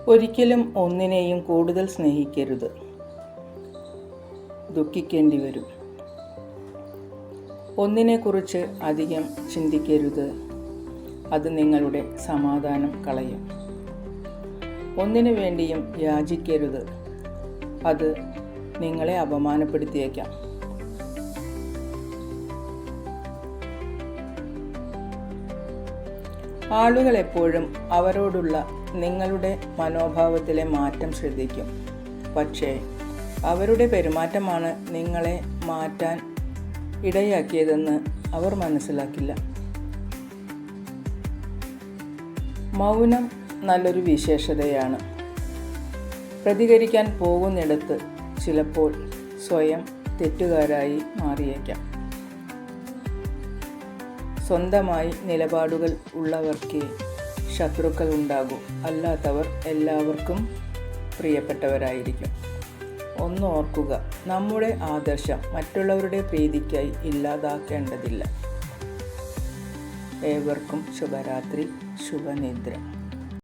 ഒരിക്കലും ഒന്നിനെയും കൂടുതൽ സ്നേഹിക്കരുത്. ദുഃഖിക്കേണ്ടി വരും. ഒന്നിനെക്കുറിച്ച് അധികം ചിന്തിക്കരുത്. അത് നിങ്ങളുടെ സമാധാനം കളയും. ഒന്നിനു വേണ്ടിയും യാചിക്കരുത്. അത് നിങ്ങളെ അപമാനപ്പെടുത്തിയേക്കാം. ആളുകൾ എപ്പോഴും അവരോടുള്ള നിങ്ങളുടെ മനോഭാവത്തിലെ മാറ്റം ശ്രദ്ധിക്കും. പക്ഷേ അവരുടെ പെരുമാറ്റമാണ് നിങ്ങളെ മാറ്റാൻ ഇടയാക്കിയതെന്ന് അവർ മനസ്സിലാക്കില്ല. മൗനം നല്ലൊരു വിശേഷതയാണ്. പ്രതികരിക്കാൻ പോകുന്നിടത്ത് ചിലപ്പോൾ സ്വയം തെറ്റുകാരായി മാറിയേക്കാം. സ്വന്തമായി നിലപാടുകൾ ഉള്ളവർക്കേ ശത്രുക്കൾ ഉണ്ടാകൂ. അല്ലാത്തവർ എല്ലാവർക്കും പ്രിയപ്പെട്ടവരായിരിക്കും. ഒന്ന് ഓർക്കുക, നമ്മുടെ ആദർശം മറ്റുള്ളവരുടെ പ്രീതിക്കായി ഇല്ലാതാക്കേണ്ടതില്ല. ഏവർക്കും ശുഭരാത്രി, ശുഭനിദ്ര.